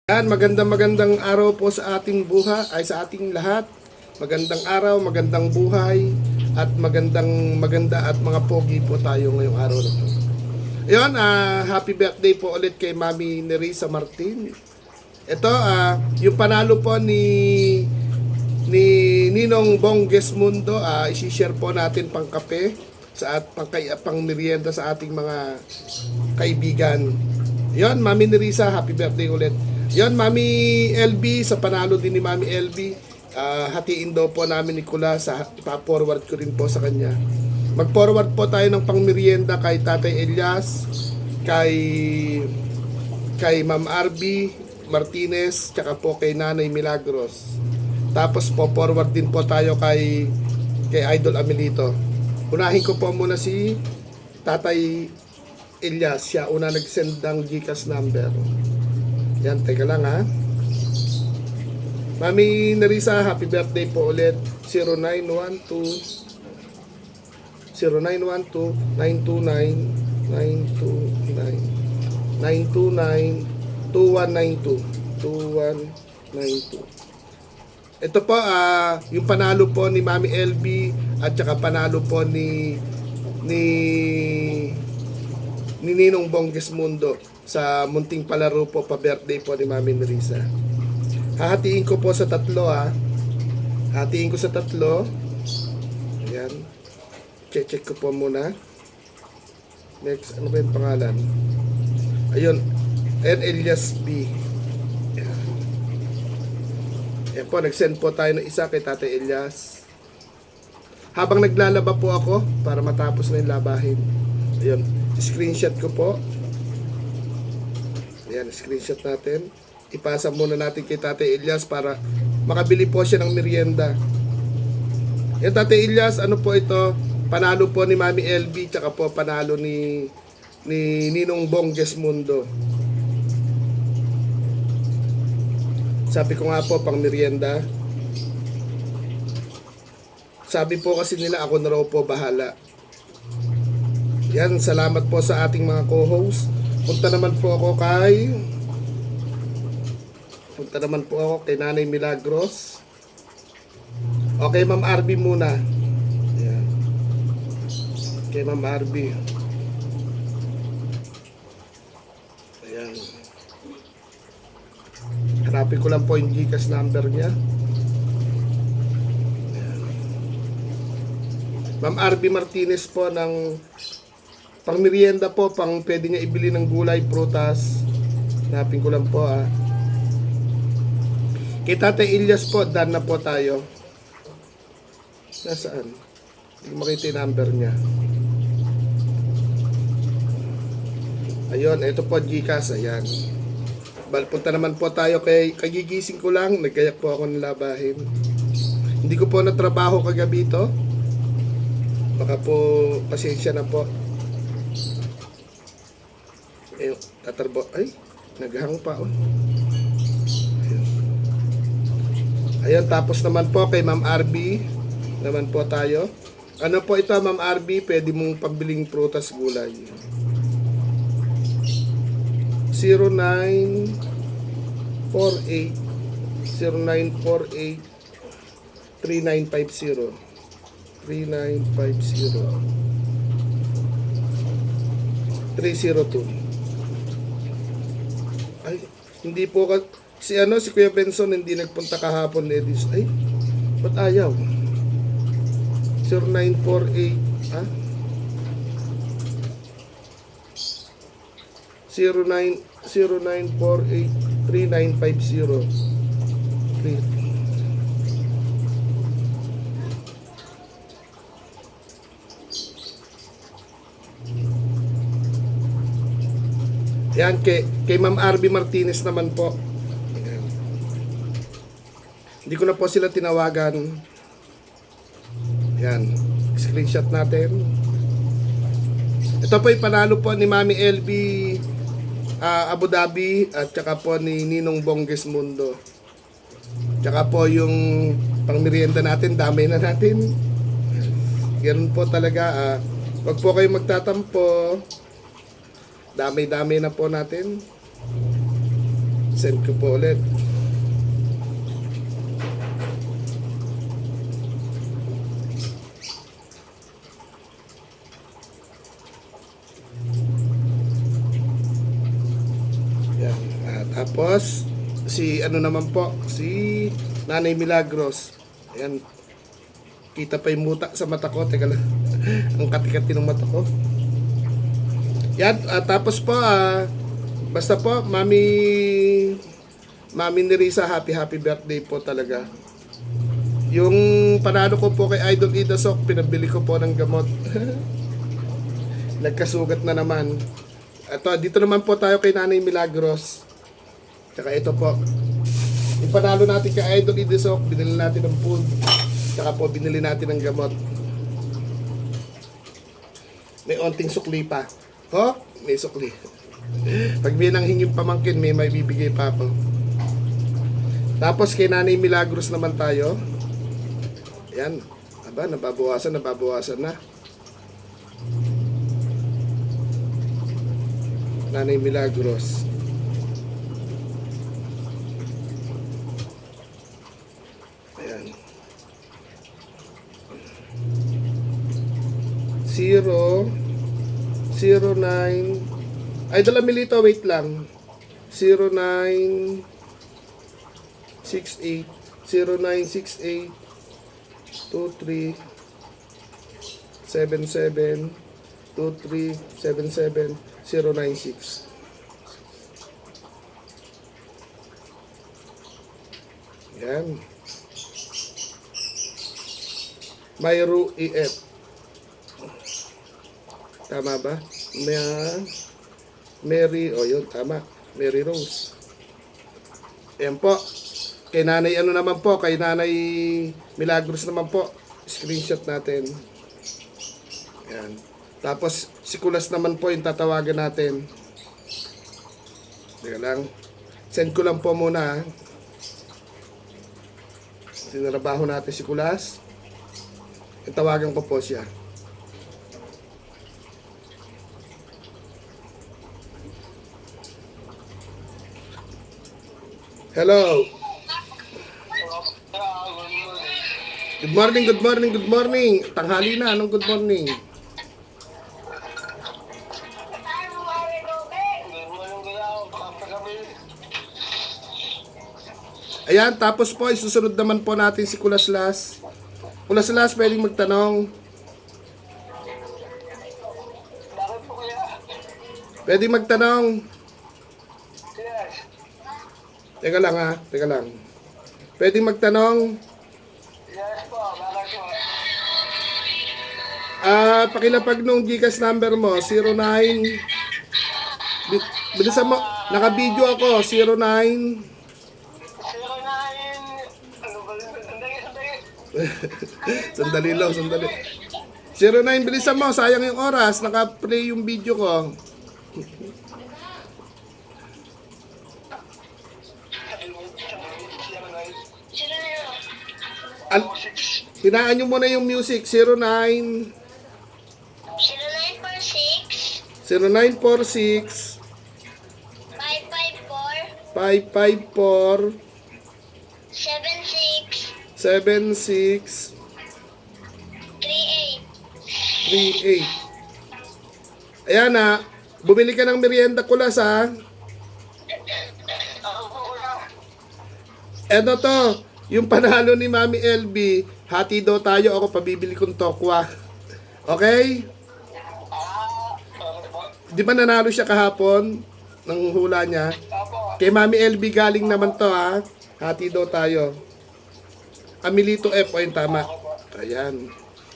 Yan, magandang araw po sa ating buhay, ay sa ating lahat. Magandang araw, magandang buhay, at maganda at mga pogi po tayo ngayong araw na to. Ayun, happy birthday po ulit kay Mami Nerissa Martin. Ito, yung panalo po ni Ninong Bongges Mundo, isi-share po natin pang kape pang merienda sa ating mga kaibigan. Ayun, Mami Nerissa, happy birthday ulit. Yon, Mami LB, sa panalo din ni Mami LB, hatiin daw po namin ni Kula, ipa-forward ko rin po sa kanya. Mag-forward po tayo ng pangmerienda kay Tatay Elias, kay Ma'am RB Martinez, tsaka po kay Nanay Milagros. Tapos po forward din po tayo kay Idol Amelito. Unahin ko po muna si Tatay Elias, siya una nag-send ng GCash number. Yan, teka lang ha. Mami Nerissa, happy birthday po ulit. 0912 929 2192. Ito po, yung panalo po ni Mami LB at saka panalo po ni Ninong Bongges Mundo sa munting palaro po, pa-birthday po ni Mami Nerissa. Hahatiin ko po sa tatlo Hatiin ko sa tatlo. Ayan. Check ko po muna. Next, ano ba yung pangalan? Ayun. Elias B. Ayan. Ayan po, nag-send po tayo ng isa kay Tatay Elias. Habang naglalaba po ako, para matapos na yung labahin. Ayun. Screenshot ko po. Ayan, screenshot natin. Ipasa muna natin kay Tatay Elias para makabili po siya ng merienda. Yan, Tatay Elias, ano po ito? Panalo po ni Mami LB, tsaka po panalo ni Ninong Bongges Mundo. Sabi ko nga po, pang merienda. Sabi po kasi nila, ako na raw po bahala. Yan, salamat po sa ating mga co-host. Punta naman po ako kay Nanay Milagros. Okay, Ma'am RB muna. Ayan. Okay, Ma'am RB. Ayan. Hanapin ko lang po yung GCash number niya. Ayan. Ma'am RB Martinez po ng pang merienda po, pang pwede niya ibili ng gulay, prutas. Hanapin ko lang po Kay Tatay Elias po, done na po tayo. Nasaan? Hindi ko makita yung number niya. Ayun, ito po GCash, ayan. Punta naman po tayo kagigising ko lang, nagkayak po ako ng labahin. Hindi ko po natrabaho kagabi ito. Baka po, pasensya na po. Naghang pa Ayan, tapos naman po kay Ma'am RB naman po tayo. Ano po ito, Ma'am RB? Pwede mong pambiling prutas, gulay. 0948 3950 302. Ay, hindi po si Kuya Benson hindi nagpunta kahapon, Edis. Ay, ba't ayaw? 0948 0948 3950. Yan, kay Ma'am RB Martinez naman po. Ayan. Hindi ko na po sila tinawagan. Yan, screenshot natin. Ito po yung panalo po ni Mami LB Abu Dhabi, at saka po ni Ninong Bongges Mundo. Tsaka po yung pang merienda natin, damay na natin. Ganun po talaga. Wag po kayong magtatampo. Dami-dami na po natin. Send ko po ulit. Yan. Tapos, si ano naman po, si Nanay Milagros. Ayan. Kita pa yung muta sa mata ko. Teka lang. Ang kati-kati ng mata ko. Yan. Tapos po, basta po, Mami ni Risa, happy birthday po talaga. Yung panalo ko po kay Idol Ida Sok, pinabili ko po ng gamot. Nagkasugat na naman. Dito naman po tayo kay Nanay Milagros. Tsaka ito po. Yung panalo natin kay Idol Ida Sok, binili natin ng food. Tsaka po binili natin ng gamot. May onting sukli pa. Ho? May sukli. Pag may nanghinging pamangkin, may bibigay pa po. Tapos kay Nanay Milagros naman tayo. Ayan. Aba, nababawasan na. Nanay Milagros. Ayan. 09. Ay, dala milito, wait lang. 0968 23 77 096. Yan. Mayro EF. Tama ba? Mary, yun, tama. Mary Rose. Ayan po. Kay Nanay naman po, kay Nanay Milagros naman po. Screenshot natin. Ayan. Tapos, si Kulas naman po yung tatawagan natin. Teka lang. Send ko lang po muna. Tinarabaho natin si Kulas. Tawagan ko po siya. Hello. Good morning. Tanghali na, anong good morning? Ayan, tapos po, isusunod naman po natin si Kulaslas. Kulaslas, pwedeng magtanong. Pwedeng magtanong. Teka lang. Pwedeng magtanong. Yes po, bakit po? Pakilapag nung GCash number mo, 09. Bilisan mo, naka-video ako, 09. 09. Ano ba yun? Sandali Sandali. lang. 09, bilisan mo, sayang yung oras, naka-play yung video ko. Hinaan nyo muna yung music. 09 0946 554 76 38. Ayan na. Bumili ka ng merienda, Kulas, ha? Eto to. Yung panalo ni Mami LB, hati daw tayo, ako pabibili kong tokwa. Okay? Di ba nanalo siya kahapon? Nang hula niya. Kay Mami LB galing naman to, ha? Hati daw tayo. Amilito F, o yung tama. Ayan.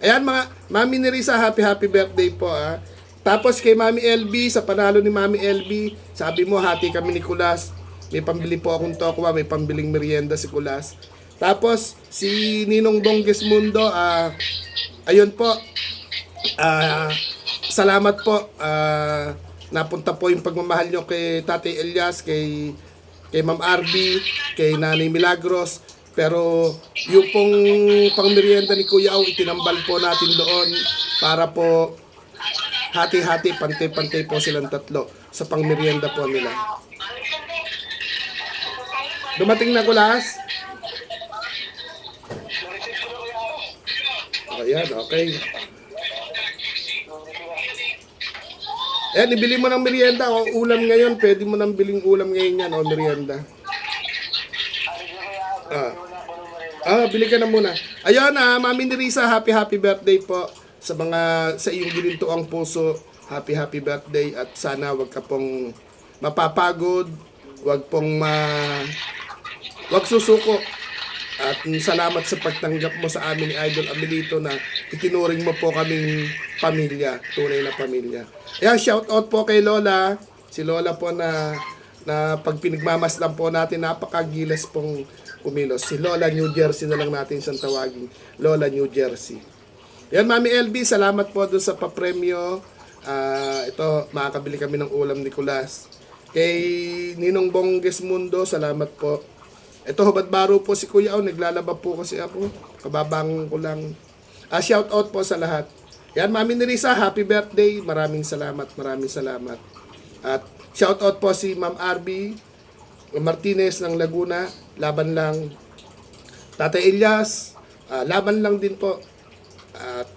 Ayan mga, Mami ni Risa, happy birthday po, ha? Tapos kay Mami LB, sa panalo ni Mami LB, sabi mo, hati kami ni Kulas. May pambili po akong tokwa, may pambiling merienda si Kulas. Tapos, si Ninong Dongges Mundo, ayun po, salamat po, napunta po yung pagmamahal nyo kay Tatay Elias, kay Ma'am Arby, kay Nanay Milagros. Pero, yung pong pangmerienda ni Kuya Au, itinambal po natin doon para po hati-hati, pantay-pantay po silang tatlo sa pangmerienda po nila. Dumating na kulas? Na-receive ko na kuya ako. Ayan, okay. Ayan, ibili mo ng merienda o ulam ngayon. Pwede mo nang biling ulam ngayon yan o merienda. Ano niyo kuya ako? Ah. Wala ko nung marina. Bili ka na muna. Ayun, Mami Nerissa, happy birthday po sa iyong ginintuang puso. Happy birthday at sana wag ka pong mapapagod, wag susuko. At salamat sa pagtanggap mo sa amin ni Idol Amelito na itinuring mo po kaming pamilya, tunay na pamilya. Ayan, shout out po kay Lola. Si Lola po na pag pinagmamasdan po natin, napakagilas pong kumilos. Si Lola New Jersey na lang natin siyang tawagin. Lola New Jersey. Yan, Mami LB, salamat po doon sa papremyo. Ito, makakabili kami ng ulam ni Kulas. Kay Ninong Bongges Mundo, salamat po. Ito, hubad baro po si Kuya. Naglalaba po kasi ako. Kababang ko lang. Shout out po sa lahat. Yan, Mami Nerissa, happy birthday. Maraming salamat. At shout out po si Ma'am RB Martinez ng Laguna. Laban lang. Tatay Elias, laban lang din po. At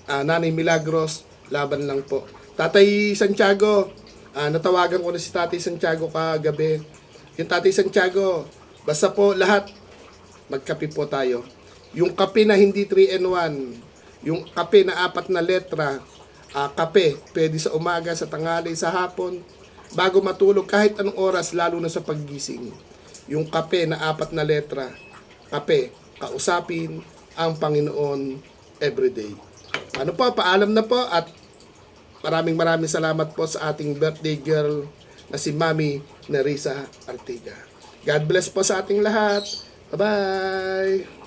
Nanay Milagros, laban lang po. Tatay Santiago, natawagan ko na si Tatay Santiago kagabi. Yung Tatay Santiago, basta po lahat, magkape po tayo. Yung kape na hindi 3-in-1, yung kape na 4 na letra, kape, pwede sa umaga, sa tanghali, sa hapon, bago matulog, kahit anong oras, lalo na sa paggising. Yung kape na 4 na letra, kape, kausapin ang Panginoon everyday. Ano po, paalam na po at maraming salamat po sa ating birthday girl na si Mami Nerissa Artiga. God bless po sa ating lahat. Bye-bye!